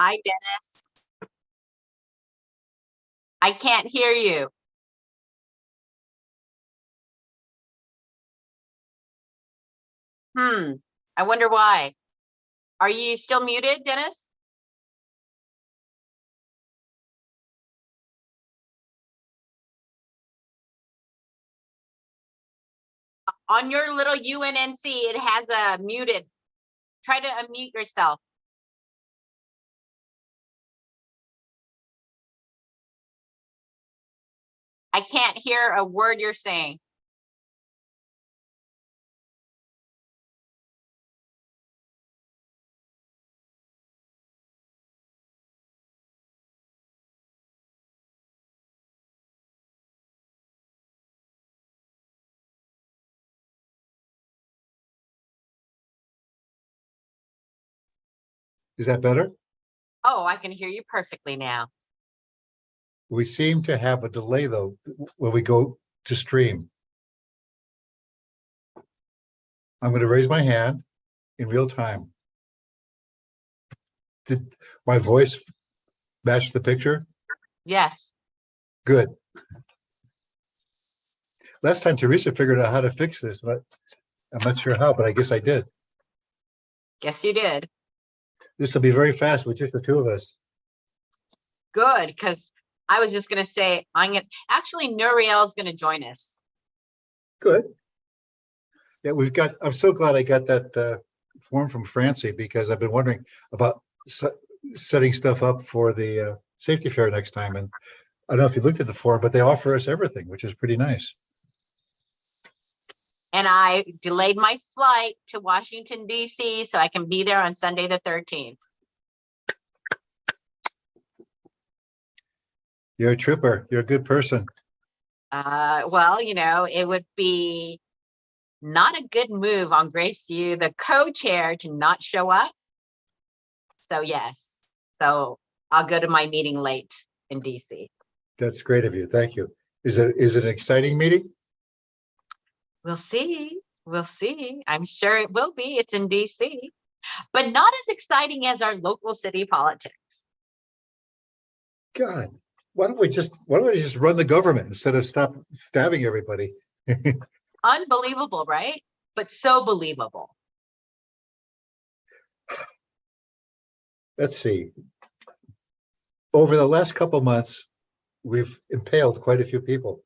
Hi, Dennis. I can't hear you. I wonder why. Are you still muted, Dennis? On your little UNNC, it has a muted. Try to unmute yourself. I can't hear a word you're saying. Is that better? Oh, I can hear you perfectly now. We seem to have a delay though when we go to stream. I'm going to raise my hand in real time. Did my voice match the picture? Yes. Good. Last time Teresa figured out how to fix this, but I'm not sure how, but I guess I did. Guess you did. This will be very fast with just the two of us. Good, because I was just going to say, actually, Nuriel's going to join us. Good. Yeah, I'm so glad I got that form from Francie, because I've been wondering about setting stuff up for the safety fair next time. And I don't know if you looked at the form, but they offer us everything, which is pretty nice. And I delayed my flight to Washington, D.C. so I can be there on Sunday the 13th. You're a trooper. You're a good person. Well, it would be not a good move on Grace Yu, the co-chair, to not show up. So yes. So I'll go to my meeting late in D.C. That's great of you. Thank you. Is it an exciting meeting? We'll see. We'll see. I'm sure it will be. It's in D.C., but not as exciting as our local city politics. God, why don't we just run the government instead of stop stabbing everybody? Unbelievable, right? But so believable. Let's see. Over the last couple of months, we've impaled quite a few people.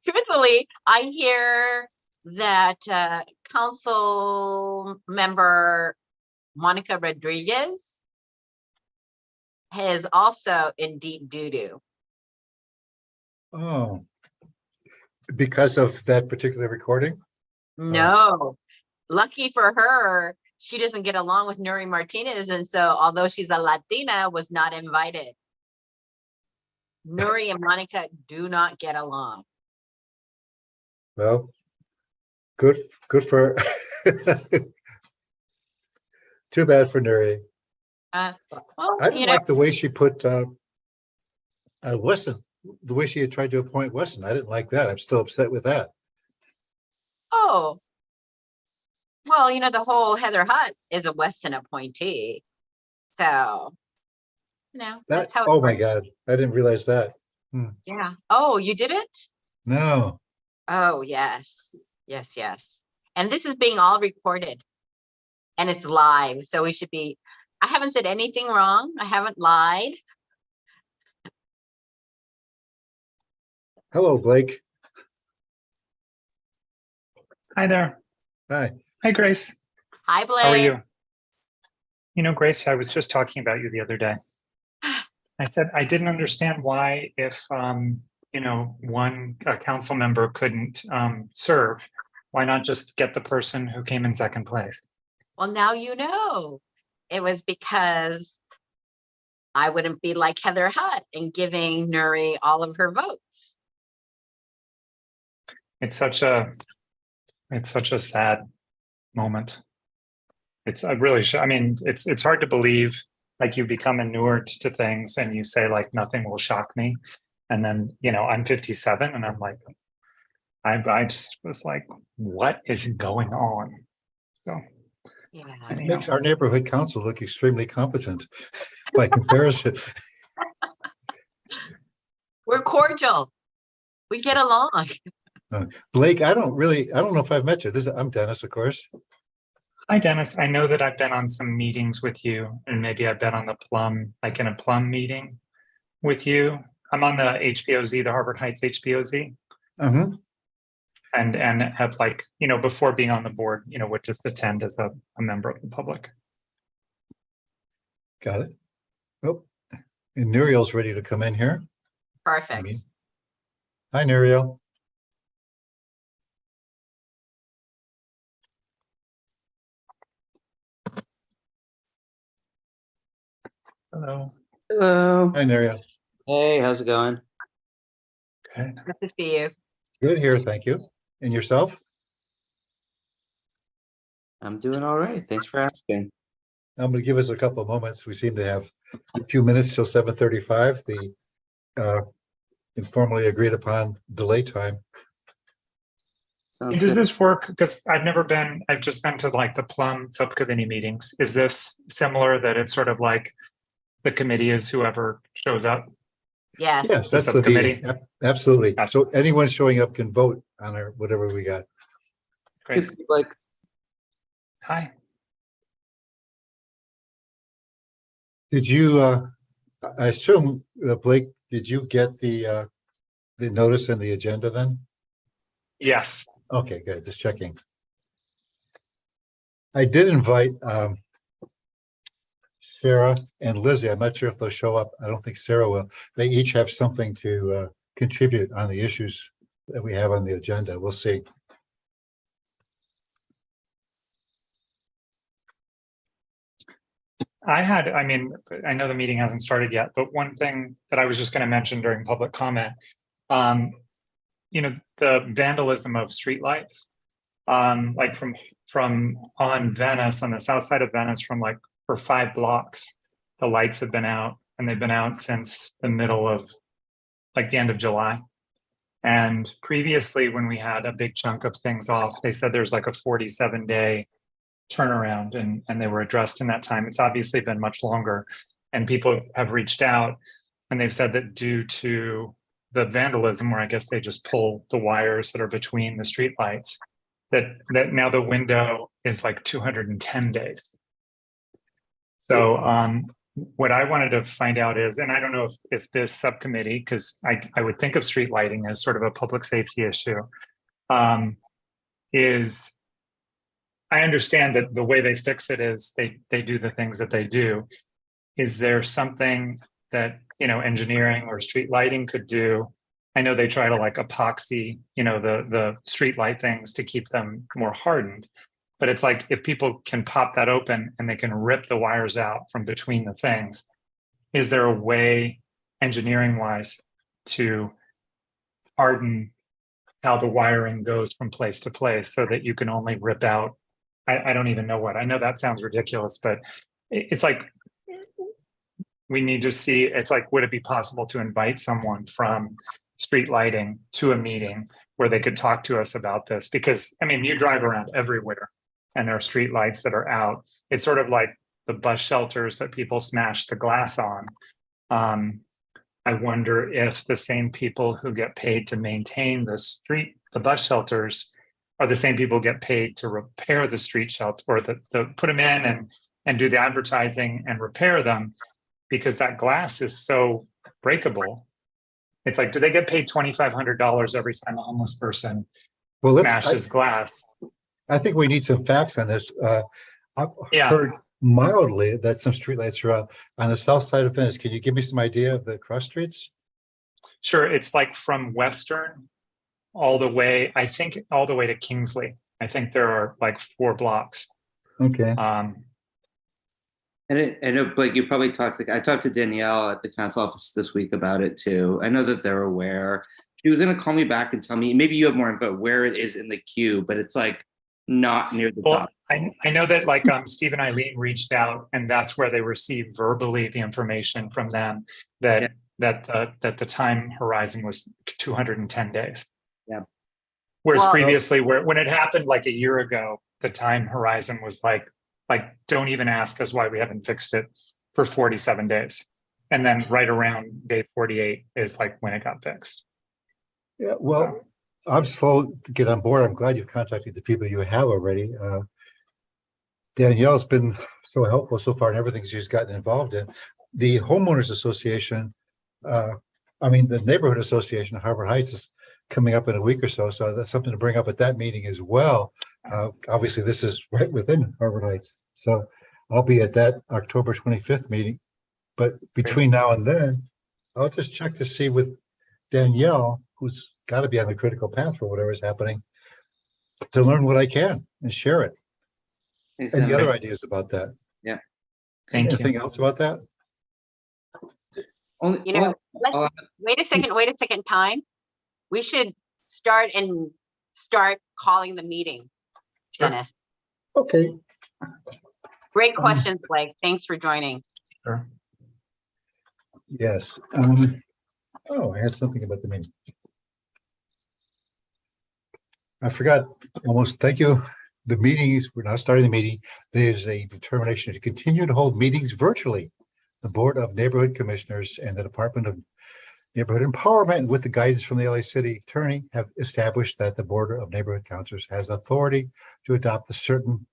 Truthfully, I hear that council member Monica Rodriguez is also in deep doo-doo. Oh, because of that particular recording? No, lucky for her, she doesn't get along with Nuri Martinez, and so although she's a Latina, was not invited. Nuri and Monica do not get along. Well, good for too bad for Nuri. Well, I didn't like the way she put Wesson, the way she had tried to appoint Wesson. I didn't like that. I'm still upset with that. Oh, well, the whole Heather Hutt is a Weston appointee. So, that's how. Oh my God, I didn't realize that. Yeah. Oh, you did it? No. Oh, yes. Yes, yes. And this is being all recorded and it's live. So we should be, I haven't said anything wrong. I haven't lied. Hello, Blake. Hi there. Hi. Hi, Grace. Hi, Blake. How are you? Grace, I was just talking about you the other day. I said I didn't understand why, if one council member couldn't serve, why not just get the person who came in second place? Well, now you know. It was because I wouldn't be like Heather Hutt and giving Nuri all of her votes. It's such a sad moment. It's it's hard to believe, like, you become inured to things and you say, like, nothing will shock me. And then, I'm 57 and I'm like, I just was like, what is going on? So Yeah. It you makes know. our neighborhood council look extremely competent by comparison. We're cordial. We get along. Blake, I don't know if I've met you. I'm Dennis, of course. Hi, Dennis. I know that I've been on some meetings with you, and maybe I've been on the Plum, like in a Plum meeting with you. I'm on the HPOZ, the Harvard Heights HPOZ, Uh-huh. and have, like, you know, before being on the board, you know, would just attend as a member of the public. Got it. Oh, and Nuriel's ready to come in here. Perfect. Hi, Nuriel. Hello. Hello. Hi, Nuriel. Hey, how's it going? Okay. Good to see you. Good here, thank you. And yourself? I'm doing all right. Thanks for asking. I'm going to give us a couple of moments. We seem to have a few minutes till 7:35, the informally agreed upon delay time. Sounds Does good. this work? Because I've just been to like the Plum subcommittee meetings. Is this similar, that it's sort of like the committee is whoever shows up? Yes. Yes, The that's the subcommittee. meeting. Absolutely. Gotcha. So anyone showing up can vote on our whatever we got. Great. It's like Hi. Did you, I assume, Blake, did you get the notice and the agenda then? Yes. Okay, good. Just checking. I did invite Sarah and Lizzie. I'm not sure if they'll show up. I don't think Sarah will. They each have something to contribute on the issues that we have on the agenda. We'll see. I mean, I know the meeting hasn't started yet, but one thing that I was just going to mention during public comment, you know, the vandalism of streetlights, like from on Venice, on the south side of Venice, from like for 5 blocks, the lights have been out, and they've been out since the middle of, like, the end of July. And previously, when we had a big chunk of things off, they said there's like a 47-day turnaround, and they were addressed in that time. It's obviously been much longer, and people have reached out, and they've said that due to the vandalism, where I guess they just pull the wires that are between the streetlights, that now the window is like 210 days. So what I wanted to find out is, and I don't know if this subcommittee, because I would think of street lighting as sort of a public safety issue, is, I understand that the way they fix it is they do the things that they do. Is there something that, you know, engineering or street lighting could do? I know they try to like epoxy, you know, the street light things to keep them more hardened. But it's like, if people can pop that open and they can rip the wires out from between the things, is there a way, engineering wise, to harden how the wiring goes from place to place so that you can only rip out? I don't even know what. I know that sounds ridiculous, but it's like, we need to see, it's like, would it be possible to invite someone from street lighting to a meeting where they could talk to us about this? Because, I mean, you drive around everywhere and there are street lights that are out. It's sort of like the bus shelters that people smash the glass on. I wonder if the same people who get paid to maintain the bus shelters are the same people who get paid to repair the street shelter, or the put them in and do the advertising and repair them, because that glass is so breakable. It's like, do they get paid $2,500 every time a homeless person smashes glass? I think we need some facts on this. I've Yeah. heard mildly that some streetlights are out on the south side of Venice. Can you give me some idea of the cross streets? Sure. It's like from Western all the way, I think, all the way to Kingsley. I think there are like 4 blocks. Okay. And I know, Blake, you probably I talked to Danielle at the council office this week about it too. I know that they're aware. She was going to call me back and tell me, maybe you have more info where it is in the queue, but it's like not near the top. I know that like Steve and Eileen reached out, and that's where they received verbally the information from them that the time horizon was 210 days. Yeah. Whereas Well, previously, when it happened like a year ago, the time horizon was like like, don't even ask us why we haven't fixed it for 47 days. And then right around day 48 is like when it got fixed. Yeah, well, I'm slow to get on board. I'm glad you've contacted the people you have already. Danielle's been so helpful so far in everything she's gotten involved in. The homeowners association, the neighborhood association of Harvard Heights is coming up in a week or so. So that's something to bring up at that meeting as well. Obviously, this is right within Harvard Heights. So I'll be at that October 25th meeting. But between now and then, I'll just check to see with Danielle, who's got to be on the critical path for whatever is happening, to learn what I can and share it. Any other ideas about that? Yeah. Thank you. Anything else about that? Only, You know, only- let's, wait a second, time. We should start calling the meeting, Sure. Dennis. Okay. Great questions, Blake. Thanks for joining. Sure. Yes. I had something about the meeting. I forgot almost. Thank you. The meetings, we're now starting the meeting. There's a determination to continue to hold meetings virtually. The Board of Neighborhood Commissioners and the Department of Neighborhood Empowerment, with the guidance from the LA City Attorney, have established that the Board of Neighborhood Councilors has authority to adopt a certain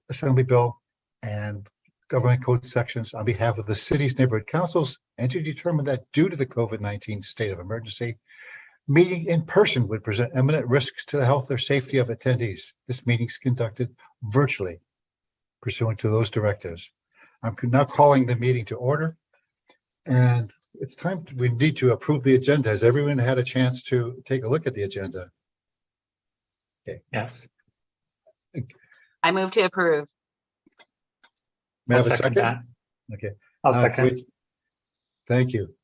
Assembly bill and government code sections on behalf of the city's neighborhood councils, and to determine that due to the COVID-19 state of emergency, meeting in person would present imminent risks to the health or safety of attendees. This meeting is conducted virtually pursuant to those directives. I'm now calling the meeting to order, and it's time we need to approve the agenda. Has everyone had a chance to take a look at the agenda? Yes. I move to approve. May I I'll have a second second? that. Okay. I'll Could second. we- Thank you.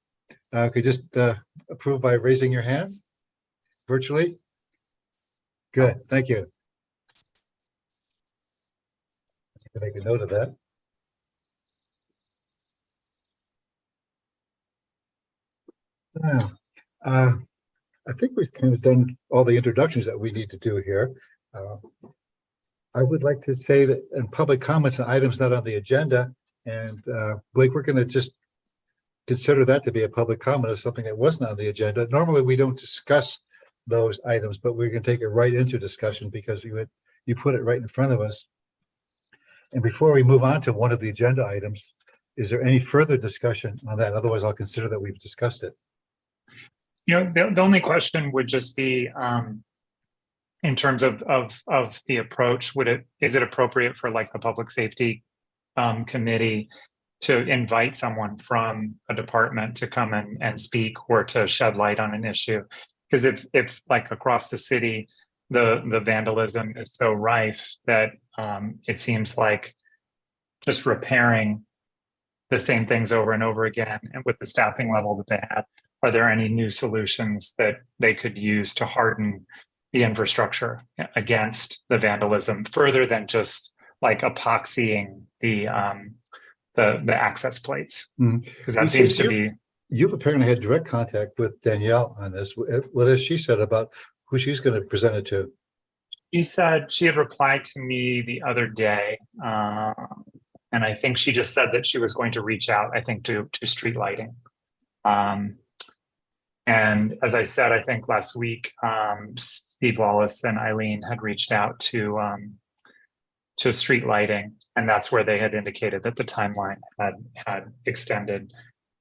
Could you just approve by raising your hand virtually? Good, thank you. I can make a note of that. Now, I think we've kind of done all the introductions that we need to do here. I would like to say that in public comments and items not on the agenda, and Blake, we're going to just consider that to be a public comment of something that wasn't on the agenda. Normally, we don't discuss those items, but we're going to take it right into discussion because you put it right in front of us. And before we move on to one of the agenda items, is there any further discussion on that? Otherwise, I'll consider that we've discussed it. The only question would just be, in terms of the approach, is it appropriate for like the public safety committee to invite someone from a department to come and speak or to shed light on an issue? Because if like across the city, the vandalism is so rife that it seems like just repairing the same things over and over again, and with the staffing level that they have, are there any new solutions that they could use to harden the infrastructure against the vandalism further than just like epoxying the access plates? Because that seems to be. You've apparently had direct contact with Danielle on this. What has she said about who she's going to present it to? She said she had replied to me the other day, and I think she just said that she was going to reach out, I think, to street lighting. And as I said, I think last week, Steve Wallace and Eileen had reached out to street lighting, and that's where they had indicated that the timeline had extended.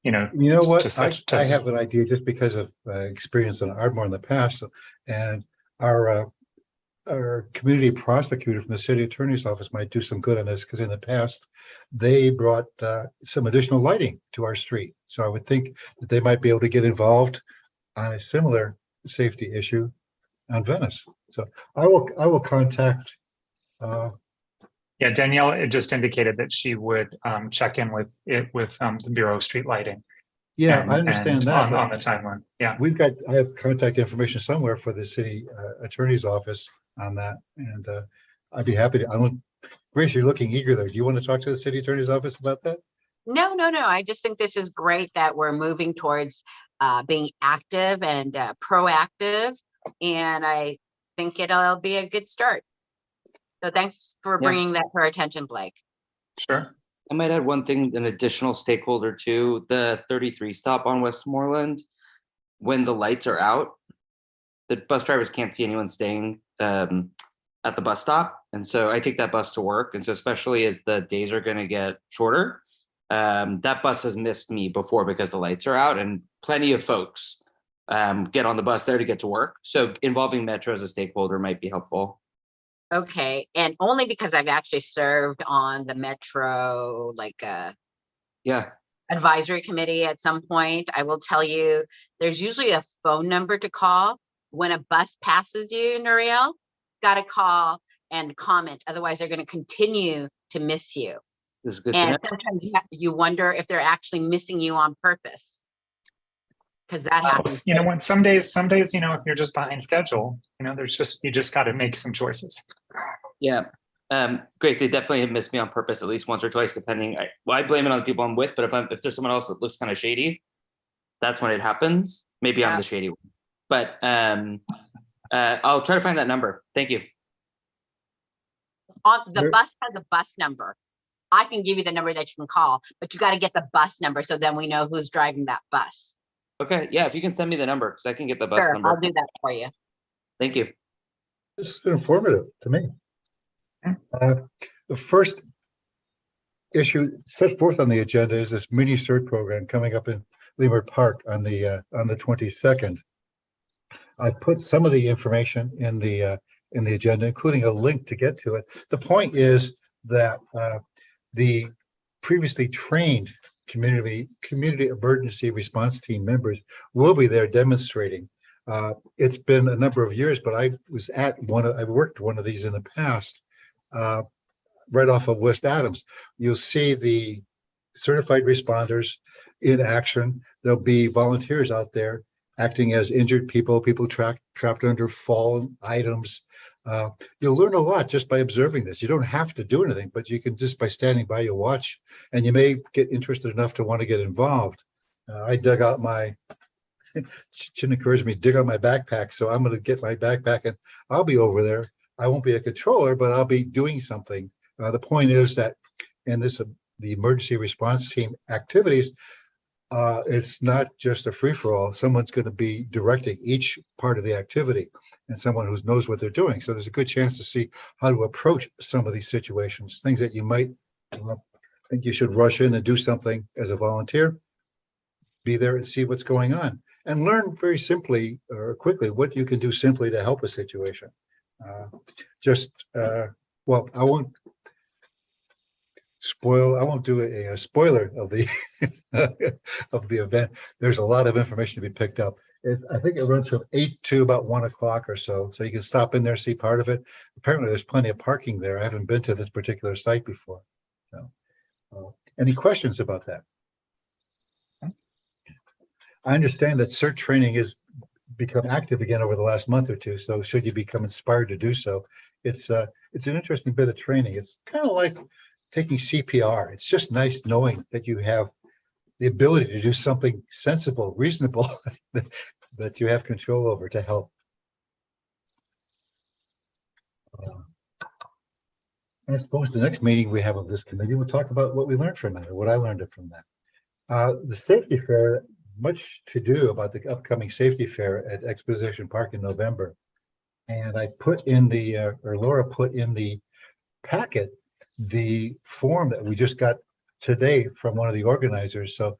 You know what? I have an idea just because of experience in Ardmore in the past, and our community prosecutor from the city attorney's office might do some good on this, because in the past they brought some additional lighting to our street. So I would think that they might be able to get involved on a similar safety issue on Venice. So I will contact. Yeah, Danielle, it just indicated that she would check in with the Bureau of Street Lighting. Yeah, I understand that on the timeline. Yeah, I have contact information somewhere for the city attorney's office on that, and I'd be happy to. Grace, you're looking eager there. Do you want to talk to the city attorney's office about that? No. I just think this is great that we're moving towards being active and proactive, and I think it'll be a good start. So thanks for Yeah. bringing that to our attention, Blake. Sure. I might add one thing, an additional stakeholder too, the 33 stop on Westmoreland. When the lights are out, the bus drivers can't see anyone staying at the bus stop. And so I take that bus to work. And so especially as the days are going to get shorter, that bus has missed me before because the lights are out, and plenty of folks get on the bus there to get to work. So involving Metro as a stakeholder might be helpful. Okay, and only because I've actually served on the Metro, like, Yeah. advisory committee at some point, I will tell you, there's usually a phone number to call when a bus passes you, Nuriel. Got to call and comment, otherwise they're going to continue to miss you. This is good to And know. sometimes you wonder if they're actually missing you on purpose. Because that happens. You know what? Some days, if you're just behind schedule, you just got to make some choices. Yeah. Grace, they definitely have missed me on purpose at least once or twice, depending. I blame it on the people I'm with, but if there's someone else that looks kind of shady, that's when it happens. Maybe I'm the shady one. But I'll try to find that number. Thank you. On the bus has a bus number. I can give you the number that you can call, but you got to get the bus number so then we know who's driving that bus. Okay. Yeah. If you can send me the number, because I can get the bus Sure, number. I'll do that for you. Thank you. This has been informative to me. Yeah. The first issue set forth on the agenda is this mini CERT program coming up in Leimert Park on the 22nd. I put some of the information in the agenda, including a link to get to it. The point is that the previously trained community emergency response team members will be there demonstrating. It's been a number of years, but I worked one of these in the past, right off of West Adams. You'll see the certified responders in action. There'll be volunteers out there acting as injured people trapped under fallen items. You'll learn a lot just by observing this. You don't have to do anything, but you can just by standing by, you watch, and you may get interested enough to want to get involved. I dug out my, Chin encouraged me to dig out my backpack, so I'm going to get my backpack and I'll be over there. I won't be a controller, but I'll be doing something. The point is that in the emergency response team activities, it's not just a free-for-all. Someone's going to be directing each part of the activity, and someone who knows what they're doing. So there's a good chance to see how to approach some of these situations, things that you might think you should rush in and do something as a volunteer. Be there and see what's going on, and learn very simply or quickly what you can do simply to help a situation. Well, I won't do a spoiler of the of the event. There's a lot of information to be picked up. I think it runs from 8 to about 1 o'clock or so. So you can stop in there, see part of it. Apparently there's plenty of parking there. I haven't been to this particular site before. So, any questions about that? I understand that CERT training has become active again over the last month or two. So should you become inspired to do so, it's an interesting bit of training. It's kind of like taking CPR. It's just nice knowing that you have the ability to do something sensible, reasonable, that you have control over to help. I suppose the next meeting we have of this committee, we'll talk about what we learned from it, or what I learned from that. The safety fair, much to do about the upcoming safety fair at Exposition Park in November. And I put in or Laura put in the packet the form that we just got today from one of the organizers. So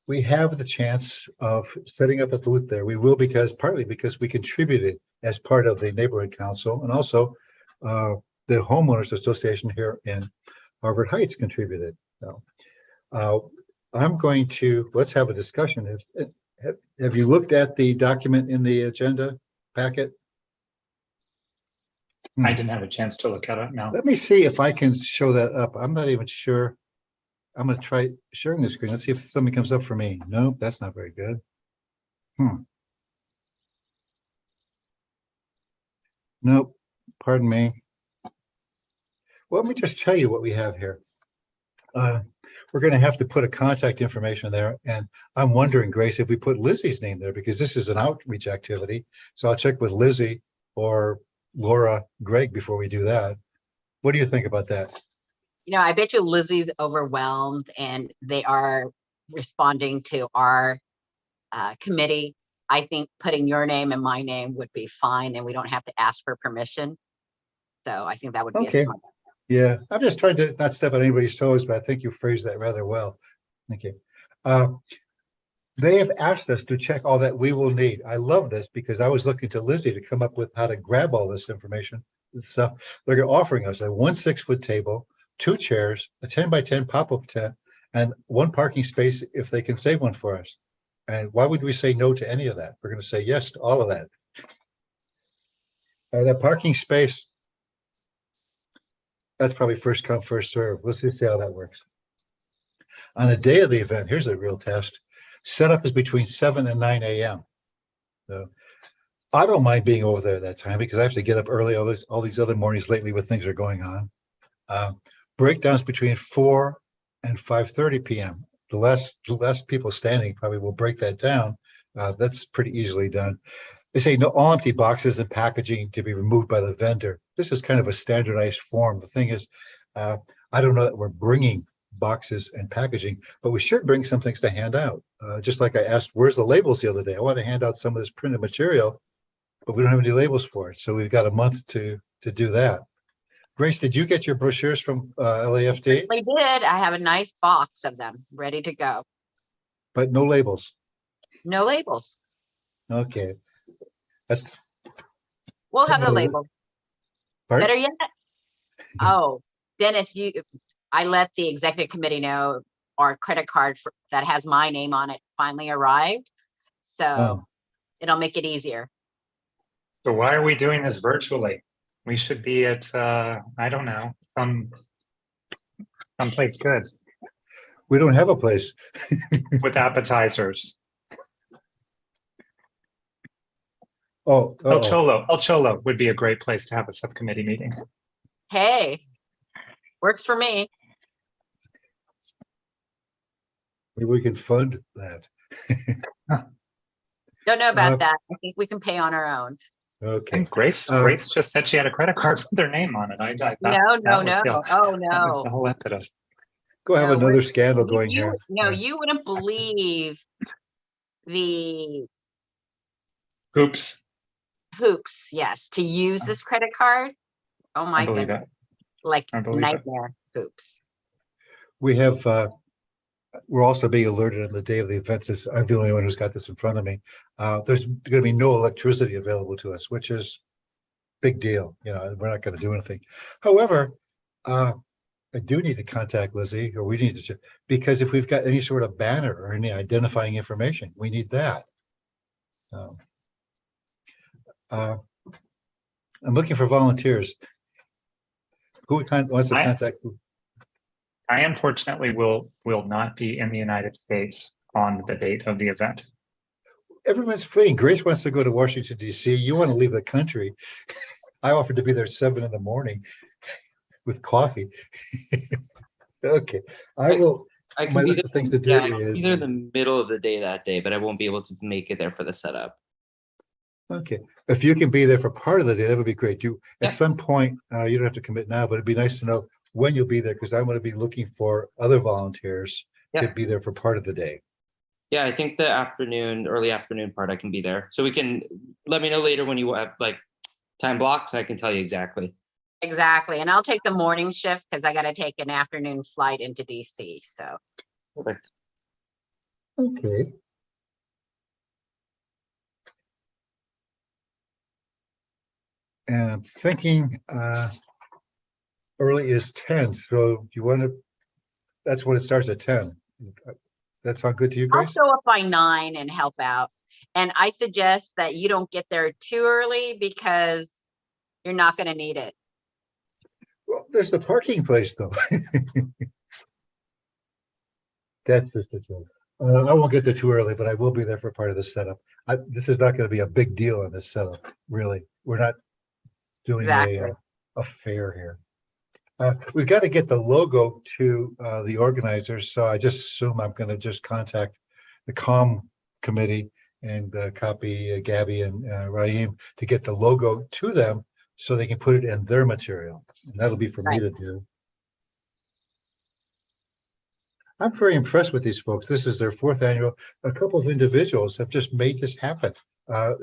we have the chance of setting up a booth there. We will, partly because we contributed as part of the neighborhood council, and also the homeowners association here in Harvard Heights contributed. So let's have a discussion. Have you looked at the document in the agenda packet? I didn't have a chance to look at it. No. Let me see if I can show that up. I'm not even sure. I'm going to try sharing the screen. Let's see if something comes up for me. Nope, that's not very good. Nope, pardon me. Well, let me just tell you what we have here. We're going to have to put a contact information there. And I'm wondering, Grace, if we put Lizzie's name there, because this is an outreach activity. So I'll check with Lizzie or Laura Gregg before we do that. What do you think about that? I bet you Lizzie's overwhelmed and they are responding to our committee. I think putting your name and my name would be fine and we don't have to ask for permission. So I think that would be a Okay. smart. Yeah, I'm just trying to not step on anybody's toes, but I think you phrased that rather well. Thank you. They have asked us to check all that we will need. I love this because I was looking to Lizzie to come up with how to grab all this information. So they're offering us a 1 6-foot table, 2 chairs, a 10 by 10 pop-up tent, and 1 parking space if they can save one for us. And why would we say no to any of that? We're going to say yes to all of that. That parking space, that's probably first come, first serve. Let's just see how that works. On the day of the event, here's a real test. Setup is between 7 and 9 a.m. So I don't mind being over there that time because I have to get up early all these other mornings lately when things are going on. Breakdowns between 4 and 5:30 p.m. The less people standing probably will break that down. That's pretty easily done. They say no, all empty boxes and packaging to be removed by the vendor. This is kind of a standardized form. The thing is, I don't know that we're bringing boxes and packaging, but we should bring some things to hand out. Just like I asked, where's the labels the other day? I want to hand out some of this printed material, but we don't have any labels for it. So we've got a month to do that. Grace, did you get your brochures from LAFD? We did. I have a nice box of them ready to go. But no labels. No labels. Okay. That's We'll have the No. labels. Pardon? Better yet. Oh, Dennis, I let the executive committee know our credit card that has my name on it finally arrived. So Oh. it'll make it easier. So why are we doing this virtually? We should be at, I don't know, someplace good We don't have a place. with appetizers. Oh, El Cholo would be a great place to have a subcommittee meeting. Hey, works for me. maybe we can fund that. Don't know about Uh, that. I think we can pay on our own. Okay. And Grace just said she had a credit card with their name on it. I thought No. that was Oh, that was the no. whole impetus. Go have No, another scandal going You, here. no, Yeah. you wouldn't believe the Oops, hoops, yes, to use this credit card. Oh I my believe goodness, it. like I believe it. nightmare hoops. We have, we're also being alerted on the day of the event. I'm the only one who's got this in front of me. There's going to be no electricity available to us, which is big deal. We're not going to do anything. However, I do need to contact Lizzie, or we need to, because if we've got any sort of banner or any identifying information, we need that. I'm looking for volunteers. Who wants to contact? I unfortunately will not be in the United States on the date of the event. Everyone's fleeing. Grace wants to go to Washington, D.C. You want to leave the country. I offered to be there 7 a.m. with coffee. Okay, I will. I can My be list there, of things to do yeah, I can is be there in the middle of the day that day, but I won't be able to make it there for the setup. okay. If you can be there for part of the day, that would be great. You Yeah. at some point, you don't have to commit now, but it'd be nice to know when you'll be there because I'm going to be looking for other volunteers to Yeah. be there for part of the day. Yeah, I think the early afternoon part, I can be there. So we can let me know later when you have like time blocks. I can tell you exactly. Exactly, and I'll take the morning shift because I got to take an afternoon flight into DC. So Perfect. Okay. And I'm thinking early is 10. So you want to, that's when it starts at 10. That sound good to you, I'll Grace? show up by 9 and help out. And I suggest that you don't get there too early because you're not going to need it. Well, there's the parking place though. That's just the truth. I won't get there too early, but I will be there for part of the setup. This is not going to be a big deal on this setup, really. We're not doing Exactly. a fair here. We've got to get the logo to the organizers, so I just assume I'm going to just contact the comm committee and copy Gabby and Raheem to get the logo to them so they can put it in their material. And that'll be for me Right. to do. I'm very impressed with these folks. This is their 4th annual. A couple of individuals have just made this happen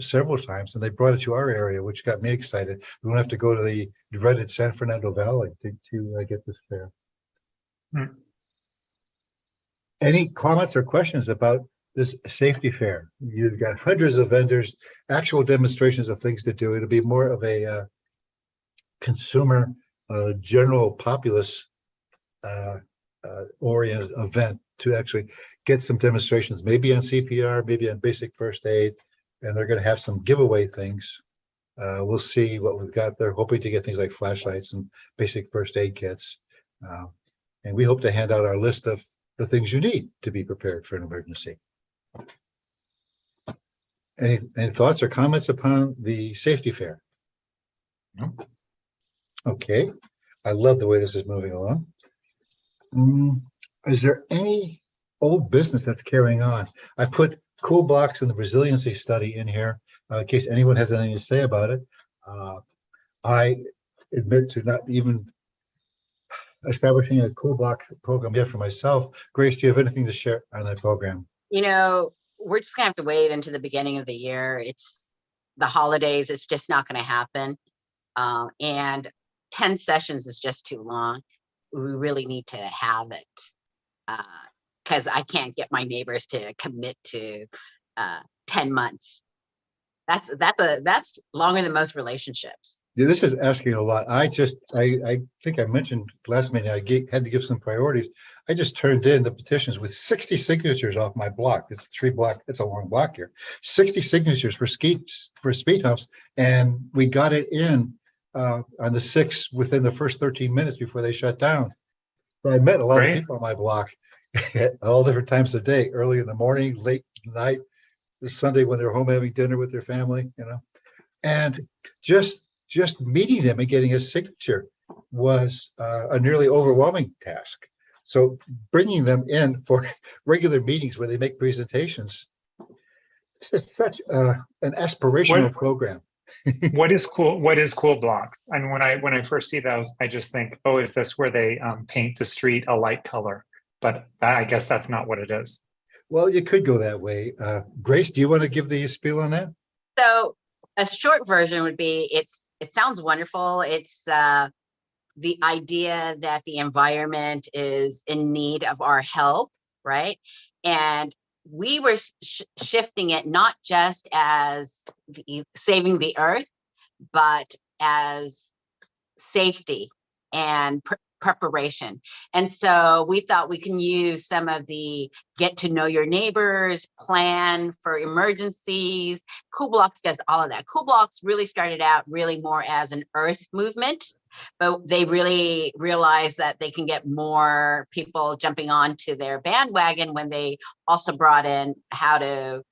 several times, and they brought it to our area, which got me excited. We don't have to go to the dreaded San Fernando Valley to get this fair. Hmm. Any comments or questions about this safety fair? You've got hundreds of vendors, actual demonstrations of things to do. It'll be more of a consumer, general populace oriented event to actually get some demonstrations, maybe on CPR, maybe on basic first aid, and they're going to have some giveaway things. We'll see what we've got. They're hoping to get things like flashlights and basic first aid kits. And we hope to hand out our list of the things you need to be prepared for an emergency. Any thoughts or comments upon the safety fair? No. Okay, I love the way this is moving along. Is there any old business that's carrying on? I put cool blocks and the resiliency study in here in case anyone has anything to say about it. I admit to not even establishing a cool block program yet for myself. Grace, do you have anything to share on that program? You know, we're just gonna have to wait into the beginning of the year. It's the holidays. It's just not gonna happen. And 10 sessions is just too long. We really need to have it because I can't get my neighbors to commit to 10 months. That's longer than most relationships. Yeah, this is asking a lot. I think I mentioned last meeting, had to give some priorities. I just turned in the petitions with 60 signatures off my block. It's a 3 block, it's a long block here. 60 signatures for speed humps, and we got it in on the 6th within the first 13 minutes before they shut down. So I met a lot of people on my block at all different times of day, early in the morning, late night, this Sunday when they're home having dinner with their family, and just meeting them and getting a signature was a nearly overwhelming task. So bringing them in for regular meetings where they make presentations, it's such an aspirational program. What is cool? What is cool blocks? And when I first see those, I just think, oh, is this where they paint the street a light color? But I guess that's not what it is. Well, you could go that way. Grace, do you want to give the spiel on that? So a short version would be, it sounds wonderful. It's the idea that the environment is in need of our help, right? And we were shifting it not just as saving the earth, but as safety and preparation. And so we thought we can use some of the get to know your neighbors, plan for emergencies. Cool Blocks does all of that. Cool Blocks really started out really more as an earth movement, but they really realized that they can get more people jumping onto their bandwagon when they also brought in how to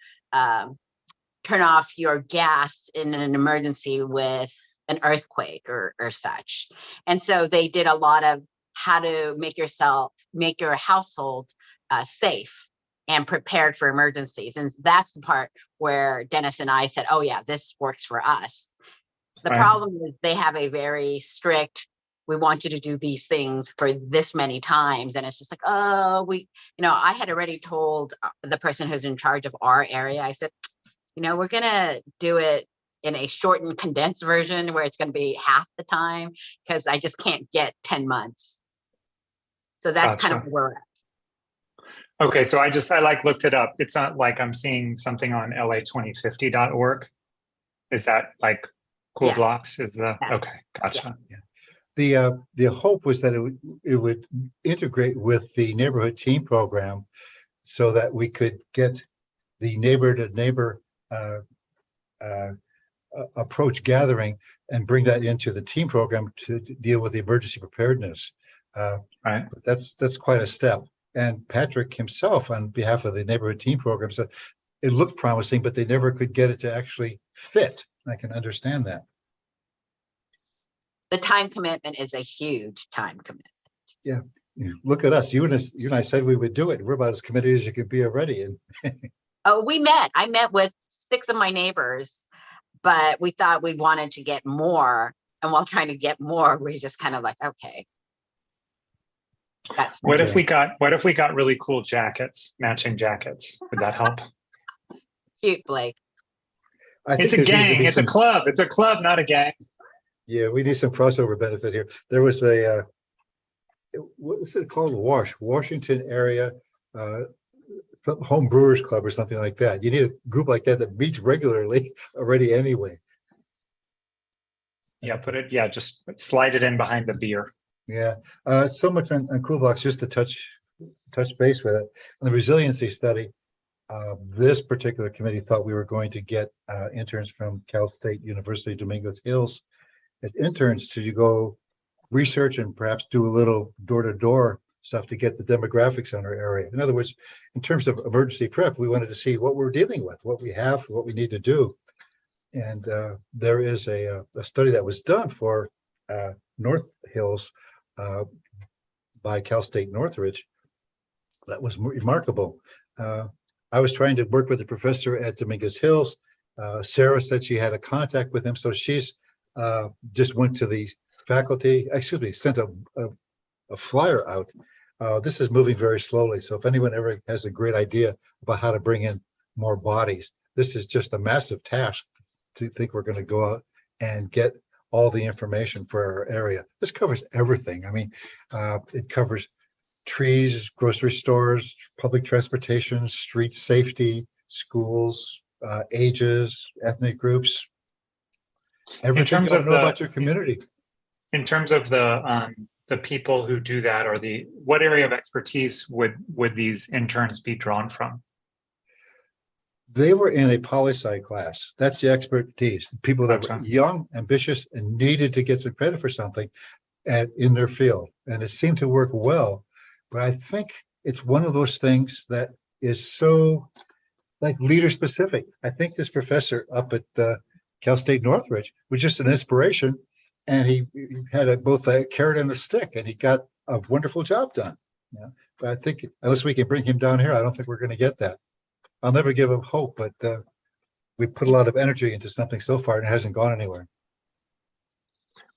turn off your gas in an emergency with an earthquake or such. And so they did a lot of how to make your household safe and prepared for emergencies. And that's the part where Dennis and I said, oh yeah, this works for us. The problem is they have a very strict, we want you to do these things for this many times. And it's just like, oh, I had already told the person who's in charge of our area, I said, we're gonna do it in a shortened, condensed version where it's going to be half the time because I just can't get 10 months. So that's kind of where we're at. Okay, so I looked it up. It's not like I'm seeing something on la2050.org. Is that like Cool Blocks? Is the okay? Gotcha. Yeah. The hope was that it would integrate with the neighborhood team program, so that we could get the neighbor to neighbor approach gathering and bring that into the team program to deal with the emergency preparedness. Right. But that's quite a step. And Patrick himself, on behalf of the neighborhood team program, said it looked promising, but they never could get it to actually fit. I can understand that. The time commitment is a huge time commitment. Yeah. Look at us. You and I said we would do it. We're about as committed as you could be already. And oh, I met with 6 of my neighbors, but we thought we wanted to get more. And while trying to get more, we're just kind of like, okay. That's What if Okay. we got really cool jackets, matching jackets? Would that help? cute, Blake. I think It's a there needs to gang. be It's a some, club. It's a club, not a gang. yeah, we need some crossover benefit here. There was a, what was it called? Washington area, home brewers club or something like that. You need a group like that that meets regularly already anyway. Yeah, just slide it in behind the beer. Yeah, so much on Coolbox, just to touch base with it. On the resiliency study, this particular committee thought we were going to get interns from Cal State University Dominguez Hills as interns to go research and perhaps do a little door-to-door stuff to get the demographics on our area. In other words, in terms of emergency prep, we wanted to see what we're dealing with, what we have, what we need to do. And there is a study that was done for North Hills by Cal State Northridge that was remarkable. I was trying to work with the professor at Dominguez Hills. Sarah said she had a contact with him, so she's just went to the faculty, sent a flyer out. This is moving very slowly, so if anyone ever has a great idea about how to bring in more bodies, this is just a massive task to think we're going to go out and get all the information for our area. This covers everything. I mean, it covers trees, grocery stores, public transportation, street safety, schools, ages, ethnic groups, everything you terms want of to know the- about your community. In terms of the people who do that, or what area of expertise would these interns be drawn from? They were in a poli-sci class. That's the expertise. People that were Gotcha. young, ambitious, and needed to get some credit for something in their field. And it seemed to work well. But I think it's one of those things that is so like leader specific. I think this professor up at Cal State Northridge was just an inspiration. And he had both a carrot and a stick, and he got a wonderful job done. Yeah. But I think unless we can bring him down here, I don't think we're going to get that. I'll never give him hope, but we put a lot of energy into something so far and it hasn't gone anywhere.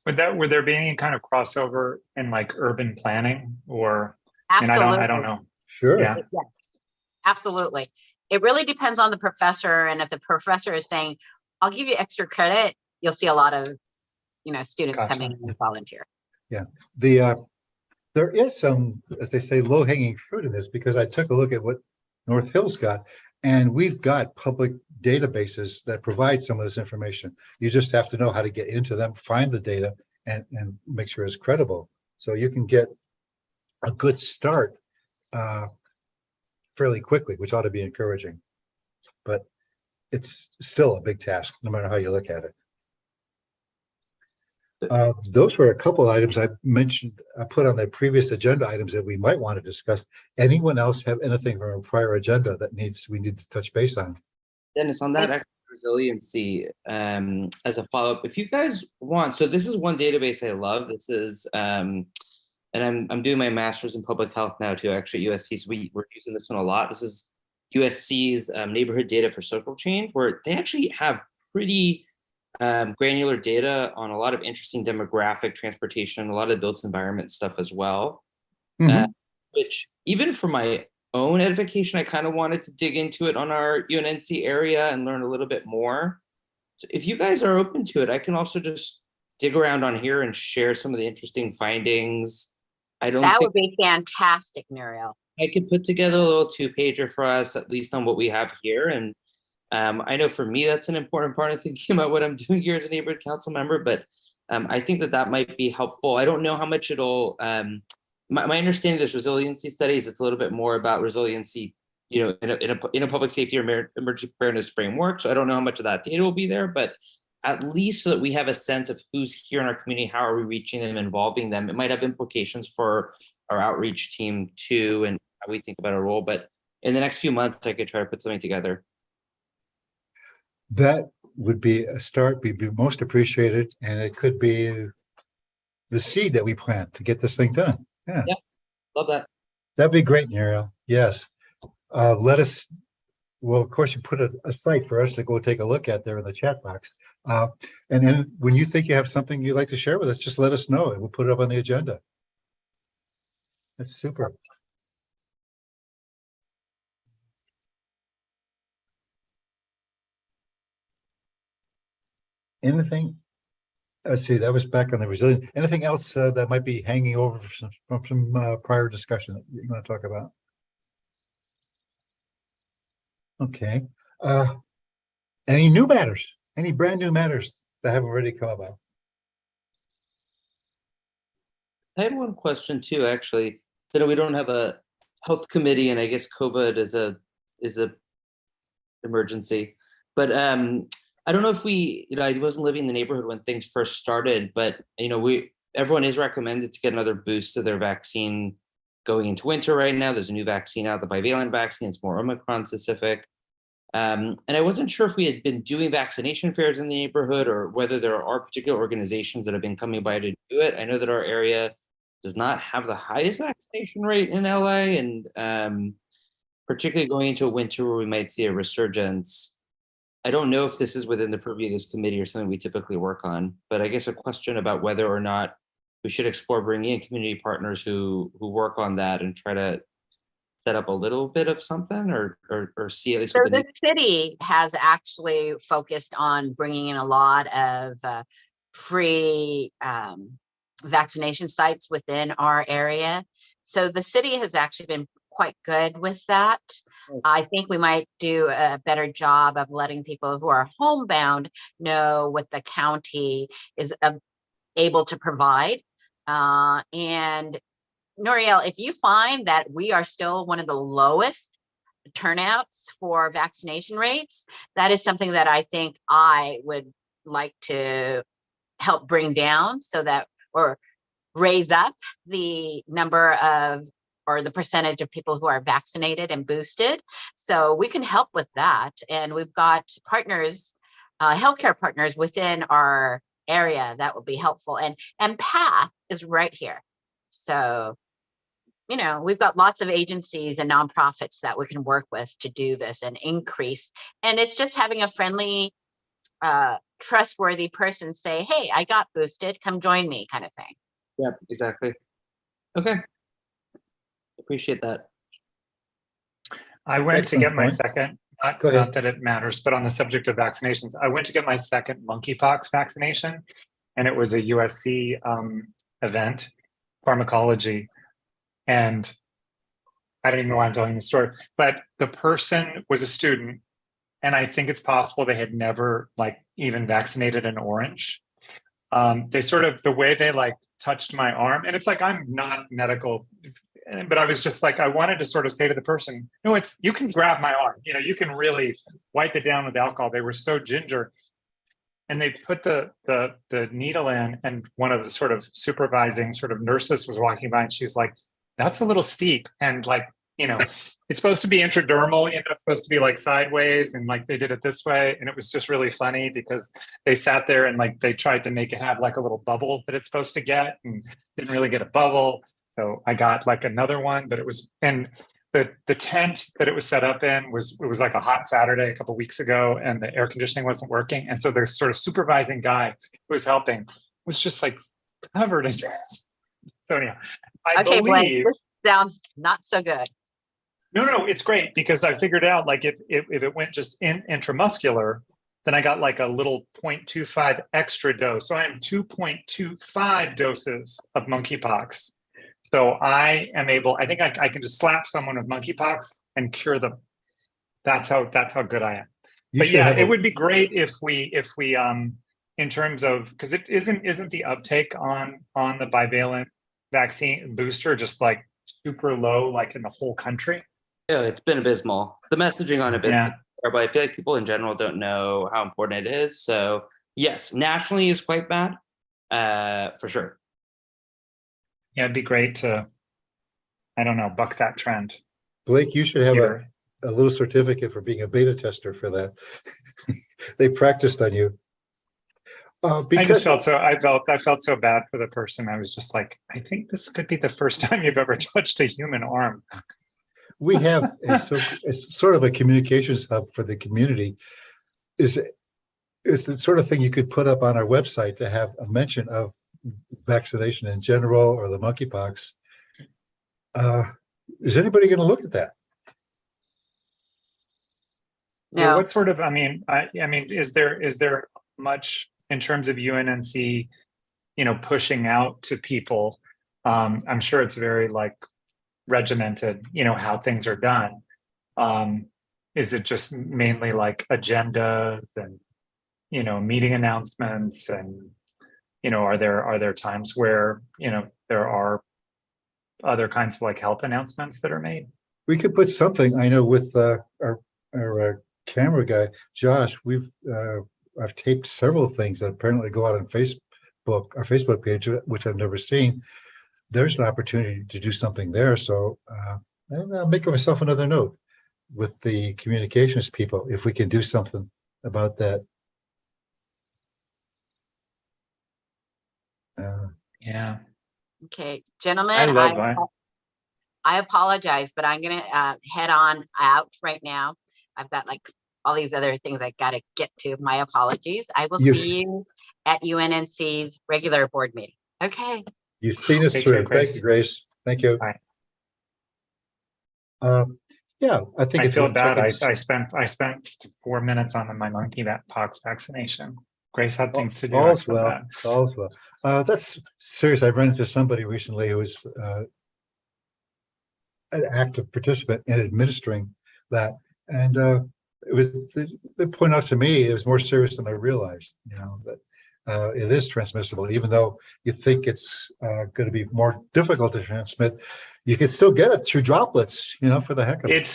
Would there be any kind of crossover in like urban planning, or I Absolutely. don't know. Sure. Yeah. Yes, absolutely. It really depends on the professor. And if the professor is saying, I'll give you extra credit, you'll see a lot of, students Gotcha. coming in and volunteer. Yeah. There is some, as they say, low hanging fruit in this, because I took a look at what North Hills got, and we've got public databases that provide some of this information. You just have to know how to get into them, find the data, and make sure it's credible. So you can get a good start fairly quickly, which ought to be encouraging. But it's still a big task, no matter how you look at it. Those were a couple of items I mentioned, I put on the previous agenda items that we might want to discuss. Anyone else have anything from a prior agenda that we need to touch base on? Dennis, on that extra resiliency, as a follow-up, if you guys want, so this is one database I love. This is, and I'm doing my master's in public health now too, actually at USC. So we're using this one a lot. This is USC's neighborhood data for social change, where they actually have pretty granular data on a lot of interesting demographic, transportation, a lot of the built environment stuff as well. Which even for my own edification, I kind of wanted to dig into it on our UNNC area and learn a little bit more. So if you guys are open to it, I can also just dig around on here and share some of the interesting findings. That would be fantastic, Muriel. I could put together a little 2-pager for us, at least on what we have here. And I know for me, that's an important part of thinking about what I'm doing here as a neighborhood council member, but I think that might be helpful. I don't know how much it'll, my understanding of this resiliency studies, it's a little bit more about resiliency, in a public safety or emergency preparedness framework. So I don't know how much of that data will be there, but at least so that we have a sense of who's here in our community, how are we reaching them, involving them. It might have implications for our outreach team too, and how we think about our role. But in the next few months, I could try to put something together. That would be a start, be most appreciated, and it could be the seed that we plant to get this thing done. Yeah, Love that. That'd be great, Muriel. Yes. Well, of course, you put a site for us to go take a look at there in the chat box. And then when you think you have something you'd like to share with us, just let us know and we'll put it up on the agenda. That's super. Anything? Let's see, that was back on the resilient. Anything else that might be hanging over from some prior discussion that you want to talk about? Okay. Any new matters? Any brand new matters that have already come about? I had one question too, actually. So we don't have a health committee, and I guess COVID is a emergency. But I don't know if I wasn't living in the neighborhood when things first started, but everyone is recommended to get another boost of their vaccine going into winter right now. There's a new vaccine out, the bivalent vaccine. It's more Omicron specific. And I wasn't sure if we had been doing vaccination fairs in the neighborhood or whether there are particular organizations that have been coming by to do it. I know that our area does not have the highest vaccination rate in LA, and particularly going into a winter where we might see a resurgence. I don't know if this is within the purview of this committee or something we typically work on, but I guess a question about whether or not we should explore bringing in community partners who work on that and try to set up a little bit of something or see at least. So the city has actually focused on bringing in a lot of free vaccination sites within our area. So the city has actually been quite good with that. I think we might do a better job of letting people who are homebound know what the county is able to provide. And Noriel, if you find that we are still one of the lowest turnouts for vaccination rates, that is something that I think I would like to help bring down or raise up the number of or the percentage of people who are vaccinated and boosted. So we can help with that. And we've got partners, healthcare partners within our area that will be helpful. And PATH is right here. So, we've got lots of agencies and nonprofits that we can work with to do this and increase. And it's just having a friendly, trustworthy person say, hey, I got boosted, come join me kind of thing. Yeah, exactly. Okay. Appreciate that. I went to get my point. second, Go ahead. not that it matters, but on the subject of vaccinations, I went to get my second monkeypox vaccination, and it was a USC event, pharmacology. And I don't even know why I'm telling the story, but the person was a student, and I think it's possible they had never even vaccinated an orange. They the way they touched my arm, and it's I'm not medical, but I was just I wanted to say to the person, no, you can grab my arm, you can really wipe it down with alcohol. They were so ginger. And they put the needle in, and one of the supervising nurses was walking by, and she's like, that's a little steep. And it's supposed to be intradermal, it's supposed to be sideways, and they did it this way. And it was just really funny because they sat there and they tried to make it have a little bubble that it's supposed to get, and didn't really get a bubble. So I got another one, but it was, and the tent that it was set up in it was a hot Saturday a couple of weeks ago, and the air conditioning wasn't working. And so the supervising guy who was helping was just covered in. So anyhow, I believe Blake, this sounds not so good. No, it's great because I figured out if it went just intramuscular, then I got a little 0.25 extra dose. So I am 2.25 doses of monkeypox. So I am able, I think I can just slap someone with monkeypox and cure them. That's how good I am. But yeah, it would be great if we in terms of, because it isn't the uptake on the bivalent vaccine booster just super low in the whole country. Yeah, it's been abysmal. The messaging on it, but I feel like people in general don't know how important it is. So yes, nationally is quite bad, for sure. Yeah, it'd be great to, I don't know, buck that trend. Blake, you should have a little certificate for being a beta tester for that. They practiced on you. Because I felt so bad for the person. I was just I think this could be the first time you've ever touched a human arm. we have it's sort of a communications hub for the community. it's the sort of thing you could put up on our website to have a mention of vaccination in general or the monkeypox. Is anybody going to look at that? Well, No, what sort of, I mean, is there much in terms of UNNC, pushing out to people? I'm sure it's very like regimented, how things are done. Is it just mainly like agendas and, meeting announcements and, are there times where, there are other kinds of like health announcements that are made? We could put something, I know with our camera guy, Josh, I've taped several things that apparently go out on Facebook, our Facebook page, which I've never seen. There's an opportunity to do something there. So I'll make myself another note with the communications people, if we can do something about that. Yeah, okay, gentlemen, I love that. I apologize, but I'm gonna head on out right now. I've got like all these other things I gotta get to. My apologies. I will You- see you at UNNC's regular board meeting. Okay. You've seen us Take care, through. Thank Grace. you, Grace. Thank you. Bye. Yeah, I think I it's feel worth bad. checking. I spent 4 minutes on my monkeypox vaccination. Grace had things to do. I All's feel well, bad. all's well. That's serious. I've run into somebody recently who was an active participant in administering that. And it was, they point out to me, it was more serious than I realized, that it is transmissible, even though you think it's going to be more difficult to transmit. You can still get it through droplets, for the heck of it.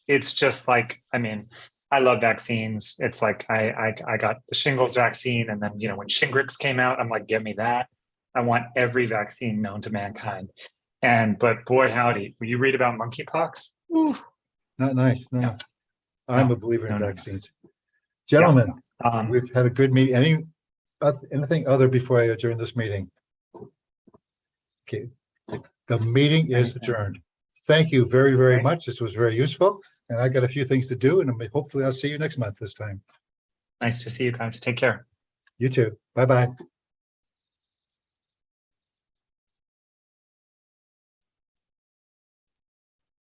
It's just like, I love vaccines. It's like I got the shingles vaccine, and then when Shingrix came out, I'm like, get me that. I want every vaccine known to mankind. But boy howdy, will you read about monkeypox? Ooh. Not nice. No. Yeah. I'm No, a believer in no. vaccines. Gentlemen, Um, we've had a good meeting. Anything other before I adjourn this meeting? Okay, the meeting is adjourned. Thank you very, very Okay. much. This was very useful. And I got a few things to do, and hopefully I'll see you next month this time. Nice to see you guys. Take care. You too. Bye-bye.